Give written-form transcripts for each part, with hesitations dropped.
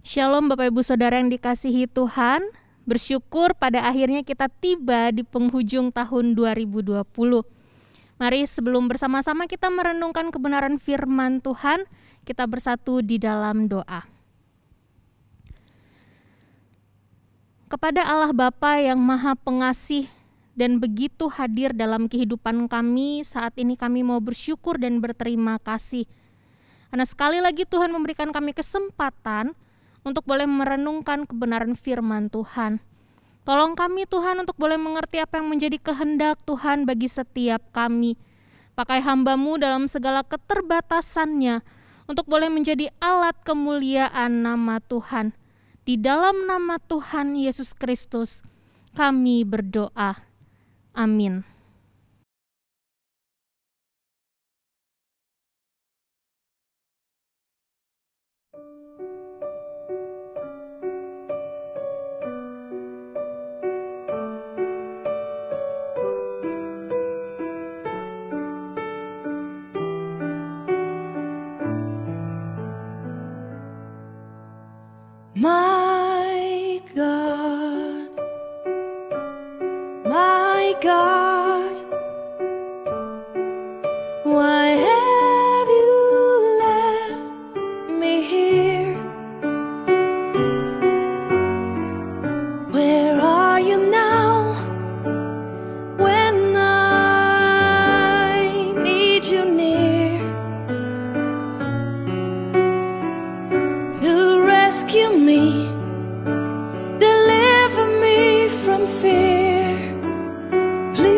Shalom Bapak Ibu Saudara yang dikasihi Tuhan, bersyukur pada akhirnya kita tiba di penghujung tahun 2020. Mari sebelum bersama-sama kita merenungkan kebenaran firman Tuhan, kita bersatu di dalam doa. Kepada Allah Bapa yang Maha Pengasih dan begitu hadir dalam kehidupan kami, saat ini kami mau bersyukur dan berterima kasih. Karena sekali lagi Tuhan memberikan kami kesempatan untuk boleh merenungkan kebenaran firman Tuhan. Tolong kami Tuhan untuk boleh mengerti apa yang menjadi kehendak Tuhan bagi setiap kami. Pakai hamba-Mu dalam segala keterbatasannya untuk boleh menjadi alat kemuliaan nama Tuhan. Di dalam nama Tuhan Yesus Kristus kami berdoa. Amin. My God, my God, why have you left me here? Where are you now when I need you near to rescue me, deliver me from fear? Please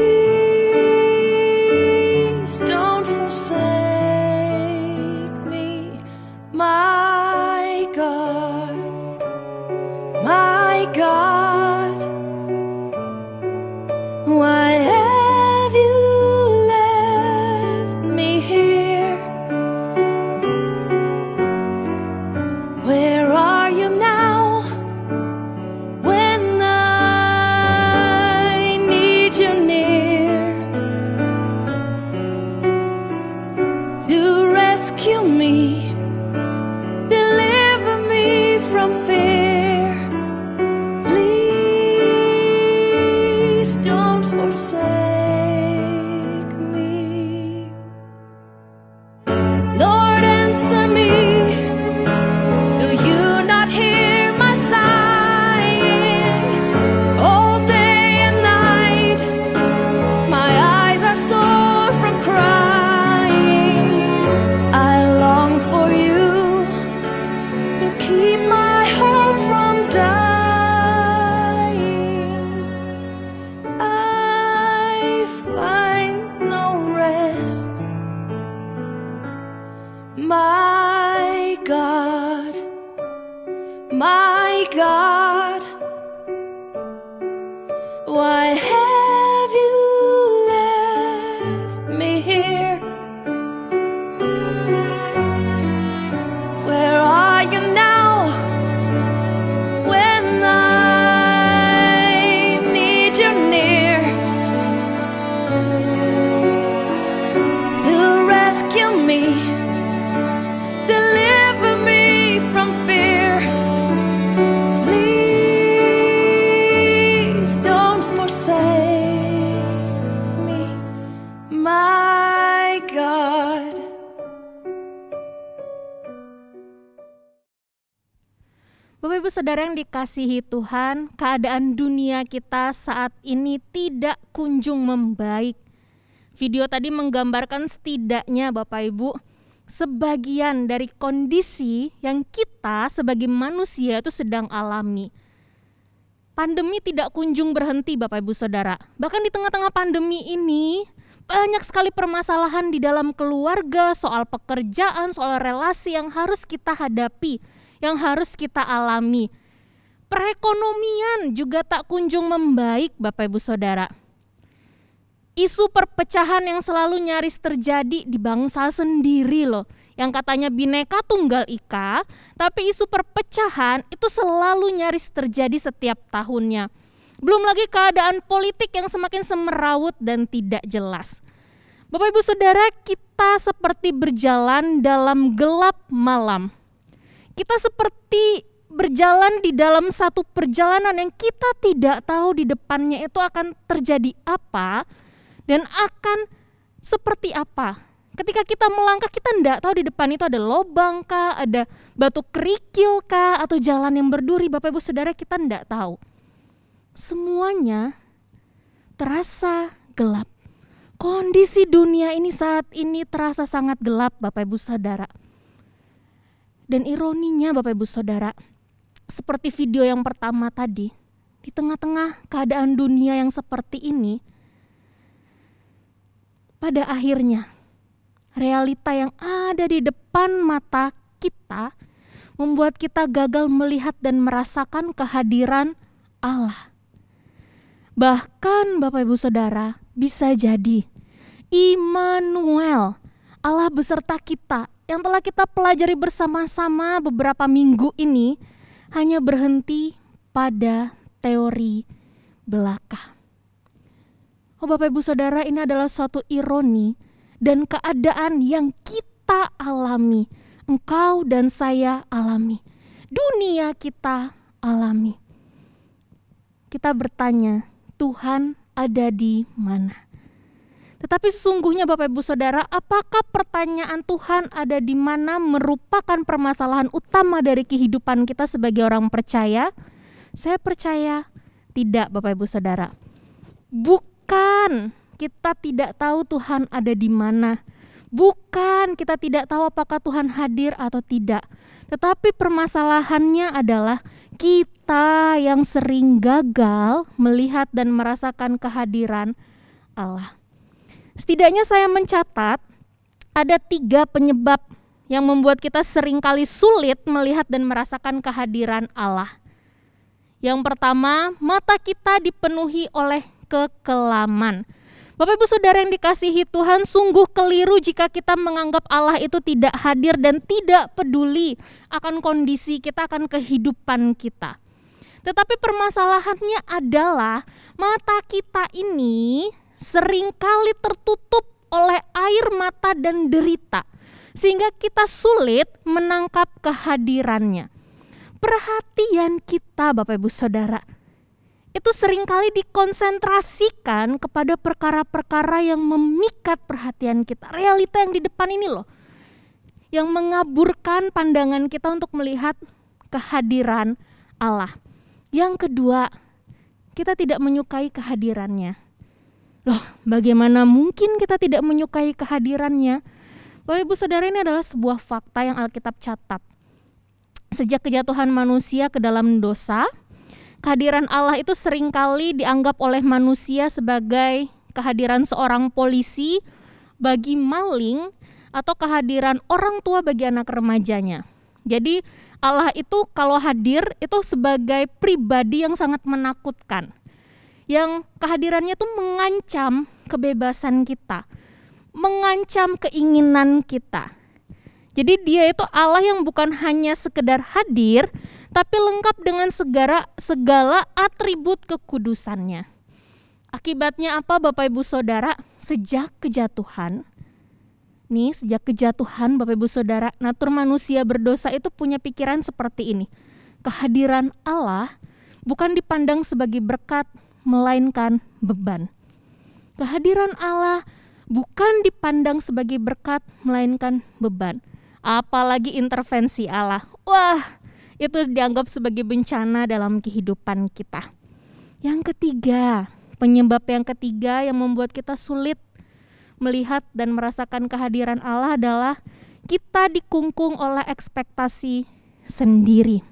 don't forsake me, my God, my God. Why have you left me here? Where are you now when I need you near to rescue me, deliver me from fear? Please don't forsake me. Lord, answer me. Do you not hear my sighing? All day and night, my eyes are sore from crying. I long for you to keep my hope from dying. I find no rest, my God, my God. Why have you left me here? Where are you now when I need you near to rescue me, deliver me from fear? Please don't forsake me, my God. Bapak Ibu Saudara yang dikasihi Tuhan, keadaan dunia kita saat ini tidak kunjung membaik. Video tadi menggambarkan setidaknya Bapak Ibu, sebagian dari kondisi yang kita sebagai manusia itu sedang alami. Pandemi tidak kunjung berhenti Bapak Ibu Saudara. Bahkan di tengah-tengah pandemi ini, banyak sekali permasalahan di dalam keluarga, soal pekerjaan, soal relasi yang harus kita hadapi, yang harus kita alami. Perekonomian juga tak kunjung membaik Bapak Ibu Saudara. Isu perpecahan yang selalu nyaris terjadi di bangsa sendiri loh. Yang katanya Bhinneka Tunggal Ika, tapi isu perpecahan itu selalu nyaris terjadi setiap tahunnya. Belum lagi keadaan politik yang semakin semeraut dan tidak jelas. Bapak Ibu Saudara, kita seperti berjalan dalam gelap malam. Kita seperti berjalan di dalam satu perjalanan yang kita tidak tahu di depannya itu akan terjadi apa dan akan seperti apa. Ketika kita melangkah, kita tidak tahu di depan itu ada lobang kah, ada batu kerikil kah, atau jalan yang berduri. Bapak Ibu Saudara, kita tidak tahu. Semuanya terasa gelap. Kondisi dunia ini saat ini terasa sangat gelap, Bapak Ibu Saudara. Dan ironinya Bapak Ibu Saudara, seperti video yang pertama tadi, di tengah-tengah keadaan dunia yang seperti ini, pada akhirnya realita yang ada di depan mata kita membuat kita gagal melihat dan merasakan kehadiran Allah. Bahkan Bapak Ibu Saudara, bisa jadi Immanuel, Allah beserta kita, yang telah kita pelajari bersama-sama beberapa minggu ini, hanya berhenti pada teori belaka. Oh Bapak Ibu Saudara, ini adalah suatu ironi dan keadaan yang kita alami. Engkau dan saya alami. Dunia kita alami. Kita bertanya, Tuhan ada di mana? Tetapi sesungguhnya Bapak Ibu Saudara, apakah pertanyaan Tuhan ada di mana merupakan permasalahan utama dari kehidupan kita sebagai orang percaya? Saya percaya tidak, Bapak Ibu Saudara. Bukan kita tidak tahu Tuhan ada di mana. Bukan kita tidak tahu apakah Tuhan hadir atau tidak. Tetapi permasalahannya adalah kita yang sering gagal melihat dan merasakan kehadiran Allah. Setidaknya saya mencatat ada 3 penyebab yang membuat kita seringkali sulit melihat dan merasakan kehadiran Allah. Yang pertama, mata kita dipenuhi oleh kekelaman. Bapak Ibu Saudara yang dikasihi Tuhan, sungguh keliru jika kita menganggap Allah itu tidak hadir dan tidak peduli akan kondisi kita, akan kehidupan kita. Tetapi permasalahannya adalah mata kita ini seringkali tertutup oleh air mata dan derita, sehingga kita sulit menangkap kehadirannya. Perhatian kita Bapak Ibu Saudara, itu seringkali dikonsentrasikan kepada perkara-perkara yang memikat perhatian kita. Realita yang di depan ini loh, yang mengaburkan pandangan kita untuk melihat kehadiran Allah. Yang kedua, kita tidak menyukai kehadirannya. Loh, bagaimana mungkin kita tidak menyukai kehadirannya? Bapak Ibu Saudara, ini adalah sebuah fakta yang Alkitab catat. Sejak kejatuhan manusia ke dalam dosa, kehadiran Allah itu seringkali dianggap oleh manusia sebagai kehadiran seorang polisi bagi maling atau kehadiran orang tua bagi anak remajanya. Jadi Allah itu kalau hadir itu sebagai pribadi yang sangat menakutkan, yang kehadirannya itu mengancam kebebasan kita, mengancam keinginan kita. Jadi dia itu Allah yang bukan hanya sekedar hadir, tapi lengkap dengan segala atribut kekudusannya. Akibatnya apa Bapak Ibu Saudara? Sejak kejatuhan Bapak Ibu Saudara, natur manusia berdosa itu punya pikiran seperti ini. Kehadiran Allah bukan dipandang sebagai berkat, melainkan beban. Kehadiran Allah bukan dipandang sebagai berkat, melainkan beban. Apalagi intervensi Allah. Wah, itu dianggap sebagai bencana dalam kehidupan kita. Yang ketiga, penyebab yang ketiga yang membuat kita sulit melihat dan merasakan kehadiran Allah adalah kita dikungkung oleh ekspektasi sendiri.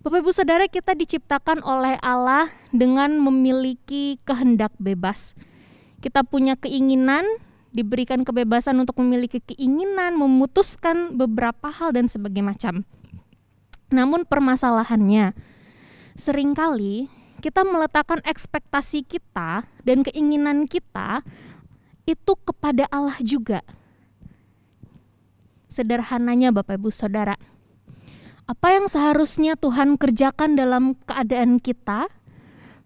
Bapak Ibu Saudara, kita diciptakan oleh Allah dengan memiliki kehendak bebas. Kita punya keinginan, diberikan kebebasan untuk memiliki keinginan, memutuskan beberapa hal dan sebagainya macam. Namun permasalahannya, seringkali kita meletakkan ekspektasi kita dan keinginan kita itu kepada Allah juga. Sederhananya Bapak Ibu Saudara, apa yang seharusnya Tuhan kerjakan dalam keadaan kita,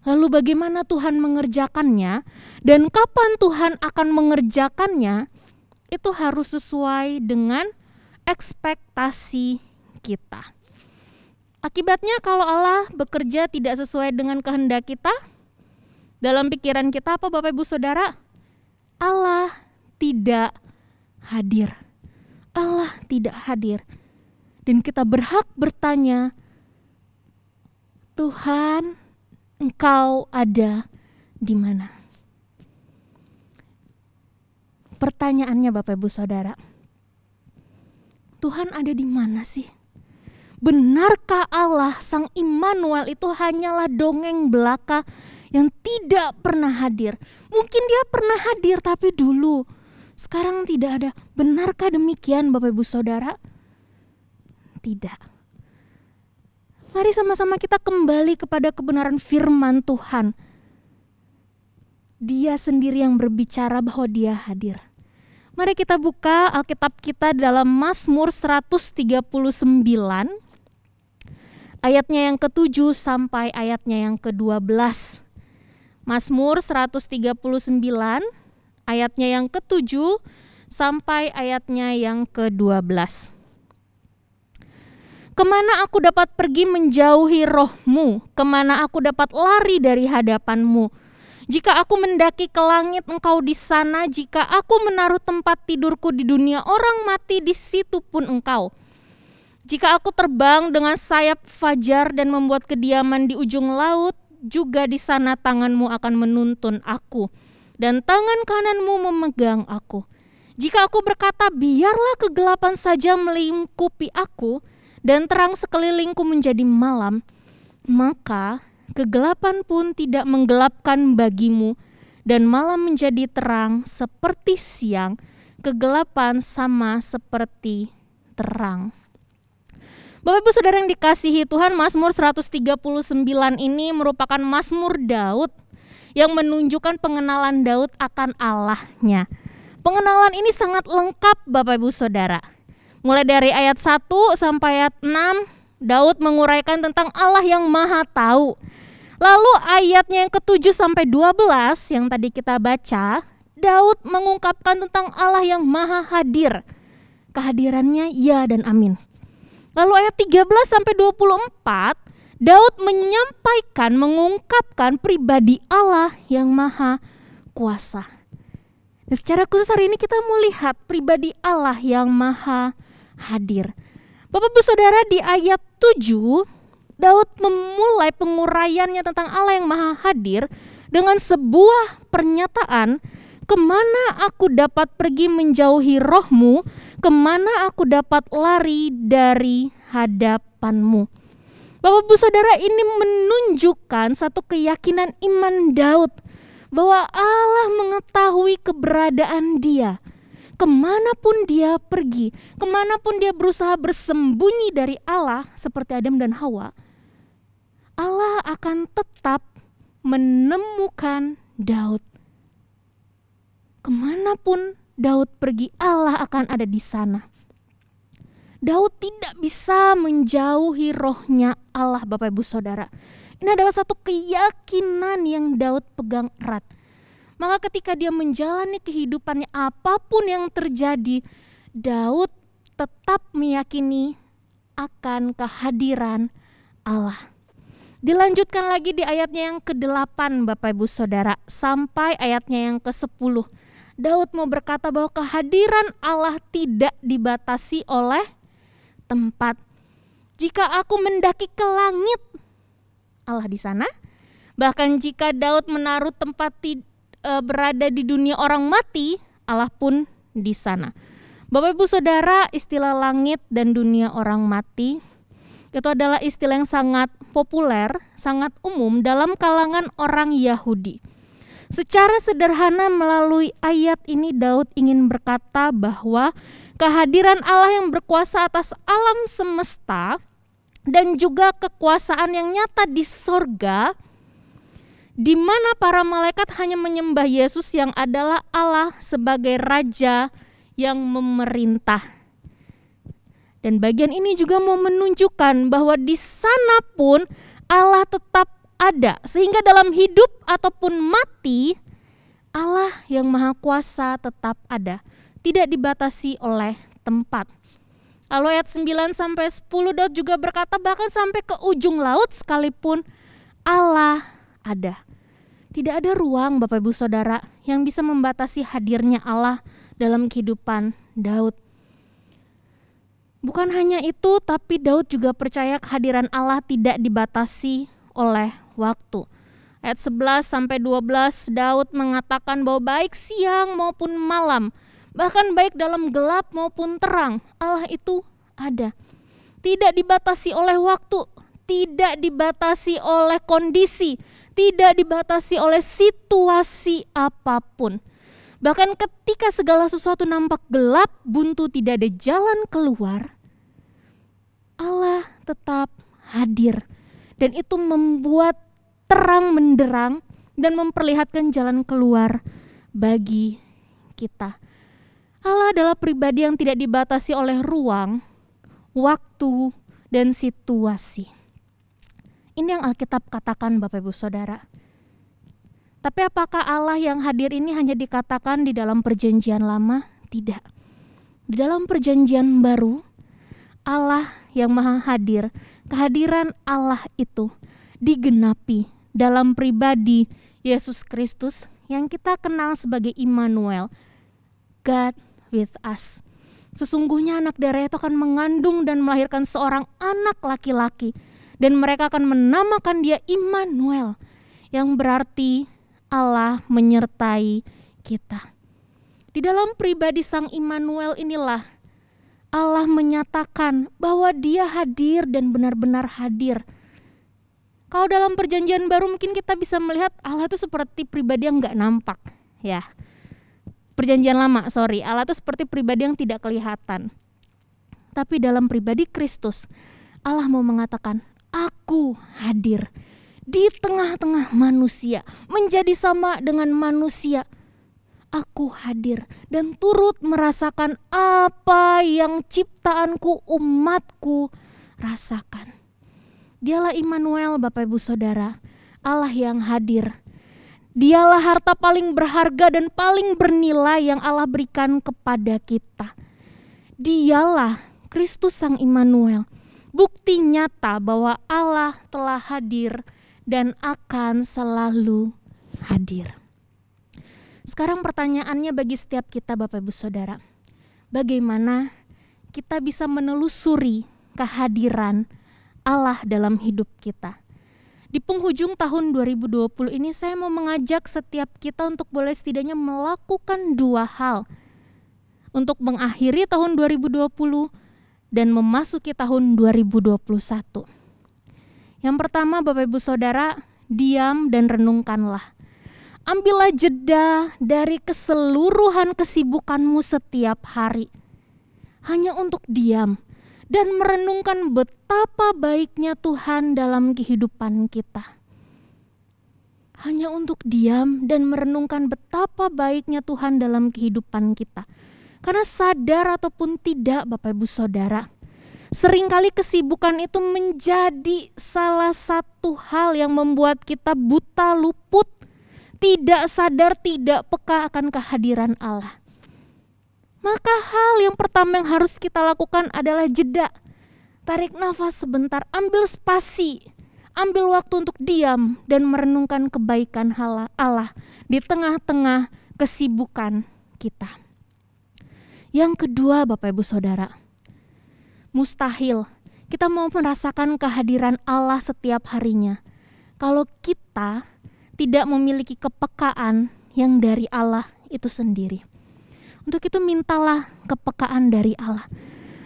lalu bagaimana Tuhan mengerjakannya, dan kapan Tuhan akan mengerjakannya, itu harus sesuai dengan ekspektasi kita. Akibatnya kalau Allah bekerja tidak sesuai dengan kehendak kita, dalam pikiran kita apa Bapak Ibu Saudara? Allah tidak hadir. Allah tidak hadir. Dan kita berhak bertanya, Tuhan, Engkau ada di mana? Pertanyaannya Bapak Ibu Saudara, Tuhan ada di mana sih? Benarkah Allah Sang Immanuel itu hanyalah dongeng belaka yang tidak pernah hadir? Mungkin dia pernah hadir tapi dulu, sekarang tidak ada. Benarkah demikian Bapak Ibu Saudara? Tidak. Mari sama-sama kita kembali kepada kebenaran firman Tuhan. Dia sendiri yang berbicara bahwa dia hadir. Mari kita buka Alkitab kita dalam Mazmur 139. Ayatnya yang ke-7 sampai ayatnya yang ke-12. Mazmur 139 ayatnya yang ke-7 sampai ayatnya yang ke-12. Kemana aku dapat pergi menjauhi roh-Mu? Kemana aku dapat lari dari hadapan-Mu? Jika aku mendaki ke langit, Engkau di sana. Jika aku menaruh tempat tidurku di dunia orang mati, di situ pun Engkau. Jika aku terbang dengan sayap fajar dan membuat kediaman di ujung laut, juga di sana tangan-Mu akan menuntun aku, dan tangan kanan-Mu memegang aku. Jika aku berkata, biarlah kegelapan saja melingkupi aku, dan terang sekelilingku menjadi malam, maka kegelapan pun tidak menggelapkan bagimu, dan malam menjadi terang seperti siang, kegelapan sama seperti terang. Bapak Ibu Saudara yang dikasihi Tuhan, Mazmur 139 ini merupakan Mazmur Daud yang menunjukkan pengenalan Daud akan Allahnya. Pengenalan ini sangat lengkap Bapak Ibu Saudara. Mulai dari ayat 1 sampai ayat 6, Daud menguraikan tentang Allah yang Maha Tahu. Lalu ayatnya yang ke-7 sampai 12 yang tadi kita baca, Daud mengungkapkan tentang Allah yang Maha Hadir. Kehadirannya ya dan amin. Lalu ayat 13 sampai 24, Daud menyampaikan, mengungkapkan pribadi Allah yang Maha Kuasa. Dan secara khusus hari ini kita mau lihat pribadi Allah yang Maha Hadir. Bapak Ibu Saudara, di ayat 7, Daud memulai penguraiannya tentang Allah yang Maha Hadir dengan sebuah pernyataan, kemana aku dapat pergi menjauhi roh-Mu, kemana aku dapat lari dari hadapan-Mu. Bapak Ibu Saudara, ini menunjukkan satu keyakinan iman Daud bahwa Allah mengetahui keberadaan dia. Kemanapun dia pergi, kemanapun dia berusaha bersembunyi dari Allah seperti Adam dan Hawa, Allah akan tetap menemukan Daud. Kemanapun Daud pergi, Allah akan ada di sana. Daud tidak bisa menjauhi rohnya Allah, Bapak Ibu Saudara. Ini adalah satu keyakinan yang Daud pegang erat. Maka ketika dia menjalani kehidupannya, apapun yang terjadi, Daud tetap meyakini akan kehadiran Allah. Dilanjutkan lagi di ayatnya yang ke-8 Bapak Ibu Saudara, sampai ayatnya yang ke-10. Daud mau berkata bahwa kehadiran Allah tidak dibatasi oleh tempat. Jika aku mendaki ke langit, Allah di sana. Bahkan jika Daud menaruh tempat berada di dunia orang mati, Allah pun di sana. Bapak Ibu Saudara, istilah langit dan dunia orang mati itu adalah istilah yang sangat populer, sangat umum dalam kalangan orang Yahudi. Secara sederhana melalui ayat ini Daud ingin berkata bahwa kehadiran Allah yang berkuasa atas alam semesta dan juga kekuasaan yang nyata di sorga, di mana para malaikat hanya menyembah Yesus yang adalah Allah sebagai Raja yang memerintah. Dan bagian ini juga mau menunjukkan bahwa di sana pun Allah tetap ada, sehingga dalam hidup ataupun mati, Allah yang Maha Kuasa tetap ada, tidak dibatasi oleh tempat. Lalu ayat 9 sampai 10 Daud juga berkata bahkan sampai ke ujung laut sekalipun Allah ada. Tidak ada ruang Bapak Ibu Saudara yang bisa membatasi hadirnya Allah dalam kehidupan Daud. Bukan hanya itu, tapi Daud juga percaya kehadiran Allah tidak dibatasi oleh waktu. Ayat 11 sampai 12 Daud mengatakan bahwa baik siang maupun malam, bahkan baik dalam gelap maupun terang, Allah itu ada. Tidak dibatasi oleh waktu, tidak dibatasi oleh kondisi, tidak dibatasi oleh situasi apapun. Bahkan ketika segala sesuatu nampak gelap, buntu, tidak ada jalan keluar, Allah tetap hadir. Dan itu membuat terang menderang dan memperlihatkan jalan keluar bagi kita. Allah adalah pribadi yang tidak dibatasi oleh ruang, waktu, dan situasi. Ini yang Alkitab katakan Bapak Ibu Saudara. Tapi apakah Allah yang hadir ini hanya dikatakan di dalam perjanjian lama? Tidak. Di dalam perjanjian baru, Allah yang maha hadir, kehadiran Allah itu digenapi dalam pribadi Yesus Kristus yang kita kenal sebagai Immanuel, God with us. Sesungguhnya anak darah itu akan mengandung dan melahirkan seorang anak laki-laki, dan mereka akan menamakan dia Immanuel, yang berarti Allah menyertai kita. Di dalam pribadi Sang Immanuel inilah Allah menyatakan bahwa Dia hadir dan benar-benar hadir. Kalau dalam perjanjian baru mungkin kita bisa melihat Allah itu seperti pribadi yang gak nampak, ya. Perjanjian lama, Allah itu seperti pribadi yang tidak kelihatan. Tapi dalam pribadi Kristus, Allah mau mengatakan, aku hadir di tengah-tengah manusia, menjadi sama dengan manusia. Aku hadir dan turut merasakan apa yang ciptaanku, umatku rasakan. Dialah Immanuel Bapak Ibu Saudara, Allah yang hadir. Dialah harta paling berharga dan paling bernilai yang Allah berikan kepada kita. Dialah Kristus Sang Immanuel, bukti nyata bahwa Allah telah hadir dan akan selalu hadir. Sekarang pertanyaannya bagi setiap kita Bapak Ibu Saudara, bagaimana kita bisa menelusuri kehadiran Allah dalam hidup kita? Di penghujung tahun 2020 ini saya mau mengajak setiap kita untuk boleh setidaknya melakukan dua hal untuk mengakhiri tahun 2020 dan memasuki tahun 2021. Yang pertama Bapak Ibu Saudara, diam dan renungkanlah. Ambillah jeda dari keseluruhan kesibukanmu setiap hari. Hanya untuk diam dan merenungkan betapa baiknya Tuhan dalam kehidupan kita. Hanya untuk diam dan merenungkan betapa baiknya Tuhan dalam kehidupan kita. Karena sadar ataupun tidak Bapak Ibu Saudara, seringkali kesibukan itu menjadi salah satu hal yang membuat kita buta, luput, tidak sadar, tidak peka akan kehadiran Allah. Maka hal yang pertama yang harus kita lakukan adalah jeda. Tarik nafas sebentar, ambil spasi, ambil waktu untuk diam dan merenungkan kebaikan Allah di tengah-tengah kesibukan kita. Yang kedua Bapak Ibu Saudara, mustahil kita mau merasakan kehadiran Allah setiap harinya kalau kita tidak memiliki kepekaan yang dari Allah itu sendiri. Untuk itu mintalah kepekaan dari Allah.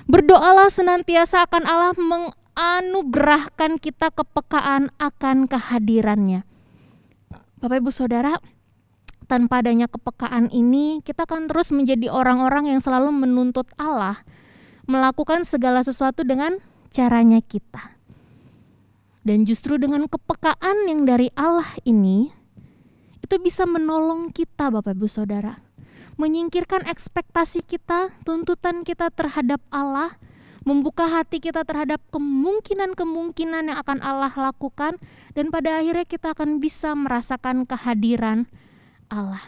Berdoalah senantiasa akan Allah menganugerahkan kita kepekaan akan kehadirannya. Bapak Ibu Saudara, tanpa adanya kepekaan ini, kita akan terus menjadi orang-orang yang selalu menuntut Allah melakukan segala sesuatu dengan caranya kita. Dan justru dengan kepekaan yang dari Allah ini, itu bisa menolong kita Bapak Ibu Saudara, menyingkirkan ekspektasi kita, tuntutan kita terhadap Allah, membuka hati kita terhadap kemungkinan-kemungkinan yang akan Allah lakukan, dan pada akhirnya kita akan bisa merasakan kehadiran Allah.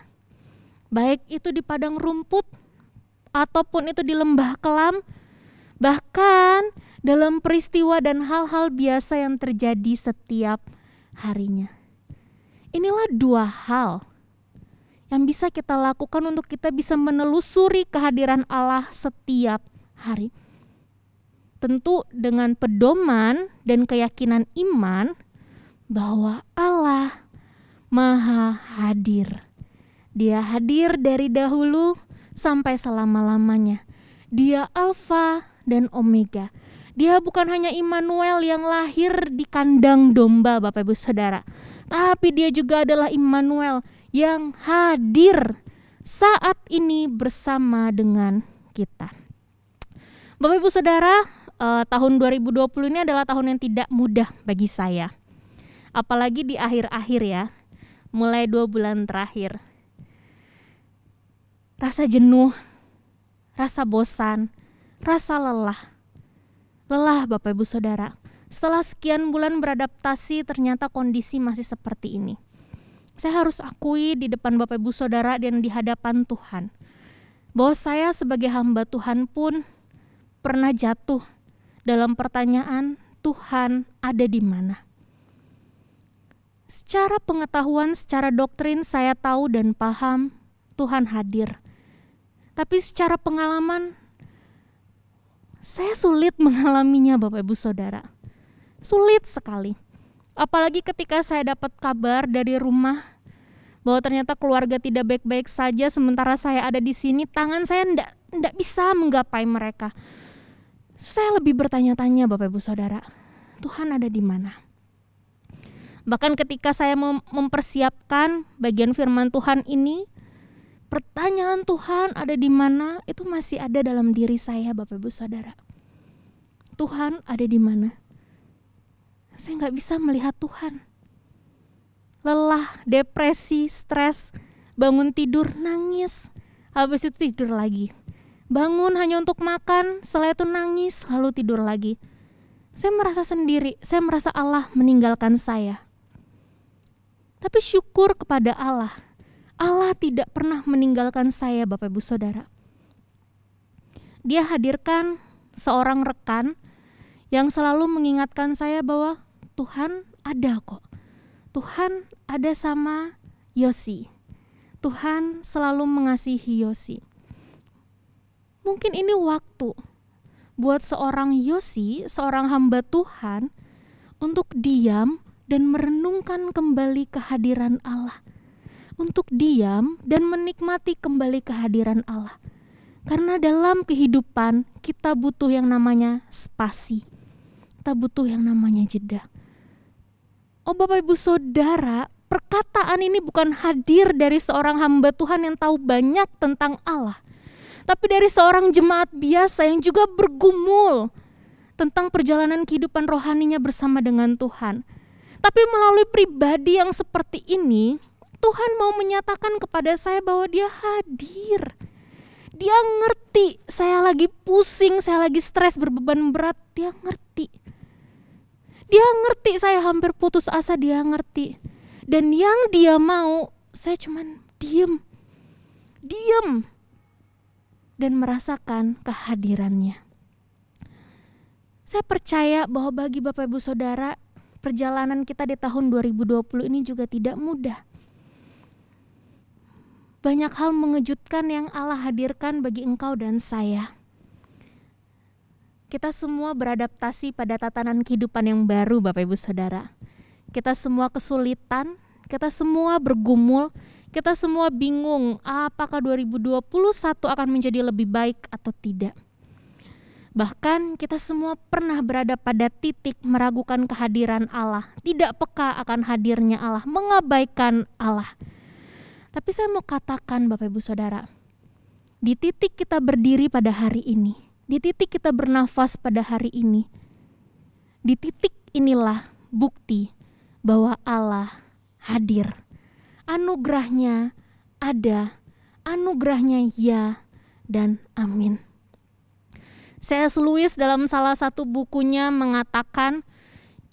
Baik itu di padang rumput, ataupun itu di lembah kelam, Bahkan dalam peristiwa dan hal-hal biasa yang terjadi setiap harinya. Inilah dua hal yang bisa kita lakukan untuk kita bisa menelusuri kehadiran Allah setiap hari. Tentu dengan pedoman dan keyakinan iman bahwa Allah Maha hadir. Dia hadir dari dahulu sampai selama-lamanya. Dia Alfa dan Omega. Dia bukan hanya Immanuel yang lahir di kandang domba, Bapak Ibu Saudara, tapi dia juga adalah Immanuel yang hadir saat ini bersama dengan kita. Bapak Ibu Saudara, tahun 2020 ini adalah tahun yang tidak mudah bagi saya. Apalagi di akhir-akhir ya, mulai 2 bulan terakhir. Rasa jenuh, rasa bosan, rasa lelah. Lelah Bapak Ibu Saudara. Setelah sekian bulan beradaptasi, ternyata kondisi masih seperti ini. Saya harus akui di depan Bapak Ibu Saudara dan di hadapan Tuhan, bahwa saya sebagai hamba Tuhan pun pernah jatuh dalam pertanyaan, Tuhan ada di mana? Secara pengetahuan, secara doktrin saya tahu dan paham Tuhan hadir. Tapi secara pengalaman, saya sulit mengalaminya Bapak Ibu Saudara. Sulit sekali. Apalagi ketika saya dapat kabar dari rumah bahwa ternyata keluarga tidak baik-baik saja sementara saya ada di sini, tangan saya tidak bisa menggapai mereka. Saya lebih bertanya-tanya Bapak Ibu Saudara, Tuhan ada di mana? Bahkan ketika saya mempersiapkan bagian firman Tuhan ini, pertanyaan Tuhan ada di mana itu masih ada dalam diri saya Bapak Ibu Saudara. Tuhan ada di mana? Saya nggak bisa melihat Tuhan. Lelah, depresi, stres, bangun tidur, nangis, habis itu tidur lagi. Bangun hanya untuk makan, setelah itu nangis, lalu tidur lagi. Saya merasa sendiri, saya merasa Allah meninggalkan saya. Tapi syukur kepada Allah. Allah tidak pernah meninggalkan saya Bapak Ibu Saudara. Dia hadirkan seorang rekan yang selalu mengingatkan saya bahwa Tuhan ada kok. Tuhan ada sama Yosi. Tuhan selalu mengasihi Yosi. Mungkin ini waktu buat seorang Yosi, seorang hamba Tuhan, untuk diam dan merenungkan kembali kehadiran Allah. Untuk diam dan menikmati kembali kehadiran Allah. Karena dalam kehidupan kita butuh yang namanya spasi. Kita butuh yang namanya jeda. Oh Bapak Ibu Saudara, perkataan ini bukan hadir dari seorang hamba Tuhan yang tahu banyak tentang Allah. Tapi dari seorang jemaat biasa yang juga bergumul tentang perjalanan kehidupan rohaninya bersama dengan Tuhan. Tapi melalui pribadi yang seperti ini, Tuhan mau menyatakan kepada saya bahwa dia hadir. Dia ngerti saya lagi pusing, saya lagi stres, berbeban berat, dia ngerti. Dia ngerti saya hampir putus asa, dia ngerti. Dan yang dia mau, saya cuman diem. Dan merasakan kehadirannya. Saya percaya bahwa bagi Bapak Ibu Saudara, perjalanan kita di tahun 2020 ini juga tidak mudah. Banyak hal mengejutkan yang Allah hadirkan bagi engkau dan saya. Kita semua beradaptasi pada tatanan kehidupan yang baru Bapak Ibu Saudara. Kita semua kesulitan, kita semua bergumul, kita semua bingung apakah 2021 akan menjadi lebih baik atau tidak. Bahkan kita semua pernah berada pada titik meragukan kehadiran Allah, tidak peka akan hadirnya Allah, mengabaikan Allah. Tapi saya mau katakan Bapak Ibu Saudara, di titik kita berdiri pada hari ini, di titik kita bernafas pada hari ini, di titik inilah bukti bahwa Allah hadir. Anugerahnya ada, anugerahnya ya dan amin. C.S. Lewis dalam salah satu bukunya mengatakan,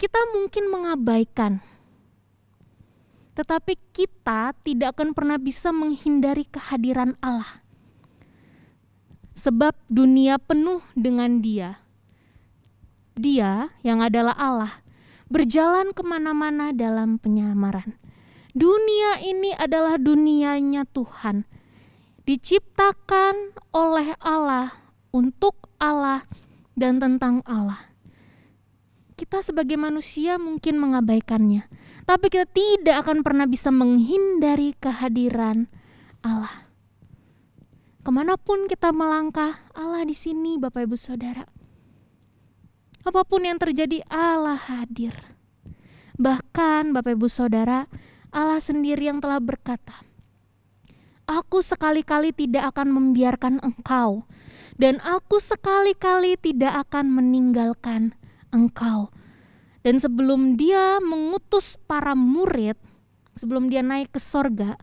kita mungkin mengabaikan, tetapi kita tidak akan pernah bisa menghindari kehadiran Allah. sebab dunia penuh dengan Dia. Dia yang adalah Allah berjalan kemana-mana dalam penyamaran. Dunia ini adalah dunianya Tuhan, diciptakan oleh Allah, untuk Allah, dan tentang Allah. Kita sebagai manusia mungkin mengabaikannya, tapi kita tidak akan pernah bisa menghindari kehadiran Allah. Kemanapun kita melangkah, Allah di sini, Bapak Ibu Saudara. Apapun yang terjadi, Allah hadir. Bahkan Bapak Ibu Saudara, Allah sendiri yang telah berkata, "Aku sekali-kali tidak akan membiarkan engkau, dan aku sekali-kali tidak akan meninggalkan engkau." Dan sebelum Dia mengutus para murid, sebelum Dia naik ke sorga,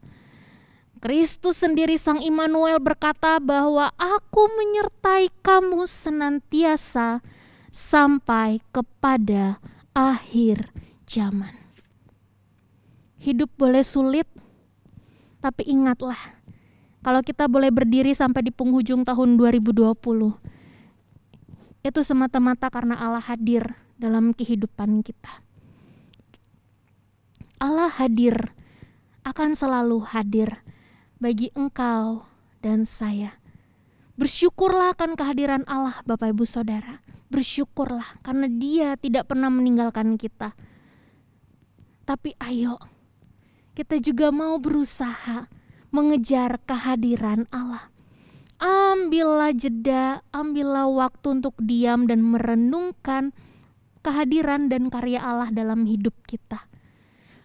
Kristus sendiri Sang Immanuel berkata bahwa aku menyertai kamu senantiasa sampai kepada akhir zaman. Hidup boleh sulit, tapi ingatlah, kalau kita boleh berdiri sampai di penghujung tahun 2020, itu semata-mata karena Allah hadir dalam kehidupan kita. Allah hadir, akan selalu hadir bagi engkau dan saya. Bersyukurlah akan kehadiran Allah, Bapak Ibu Saudara. Bersyukurlah karena Dia tidak pernah meninggalkan kita. Tapi ayo, kita juga mau berusaha mengejar kehadiran Allah. Ambillah jeda, ambillah waktu untuk diam dan merenungkan kehadiran dan karya Allah dalam hidup kita.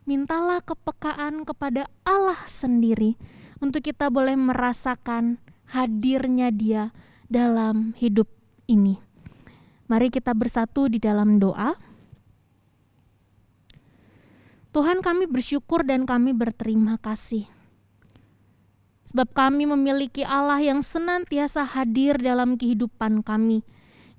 Mintalah kepekaan kepada Allah sendiri untuk kita boleh merasakan hadirnya Dia dalam hidup ini. Mari kita bersatu di dalam doa. Tuhan, kami bersyukur dan kami berterima kasih. Sebab kami memiliki Allah yang senantiasa hadir dalam kehidupan kami.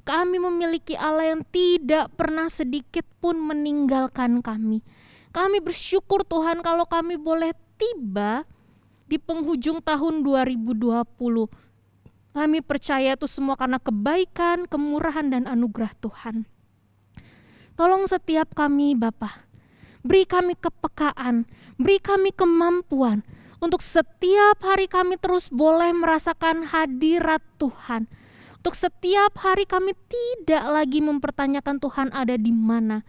Kami memiliki Allah yang tidak pernah sedikit pun meninggalkan kami. Kami bersyukur Tuhan kalau kami boleh tiba di penghujung tahun 2020. Kami percaya itu semua karena kebaikan, kemurahan, dan anugerah Tuhan. Tolong setiap kami Bapa, beri kami kepekaan, beri kami kemampuan untuk setiap hari kami terus boleh merasakan hadirat Tuhan. Untuk setiap hari kami tidak lagi mempertanyakan Tuhan ada di mana,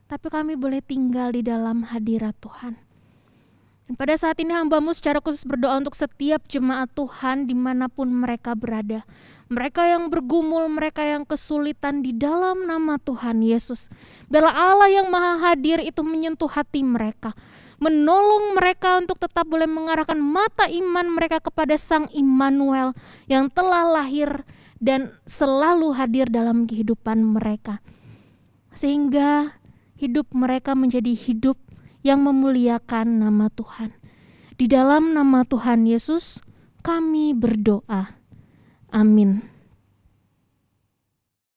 tapi kami boleh tinggal di dalam hadirat Tuhan. Dan pada saat ini hamba-Mu secara khusus berdoa untuk setiap jemaat Tuhan dimanapun mereka berada. Mereka yang bergumul, mereka yang kesulitan di dalam nama Tuhan Yesus. Biarlah Allah yang maha hadir itu menyentuh hati mereka. Menolong mereka untuk tetap boleh mengarahkan mata iman mereka kepada Sang Immanuel yang telah lahir dan selalu hadir dalam kehidupan mereka. Sehingga hidup mereka menjadi hidup yang memuliakan nama Tuhan. Di dalam nama Tuhan Yesus kami berdoa. Amin.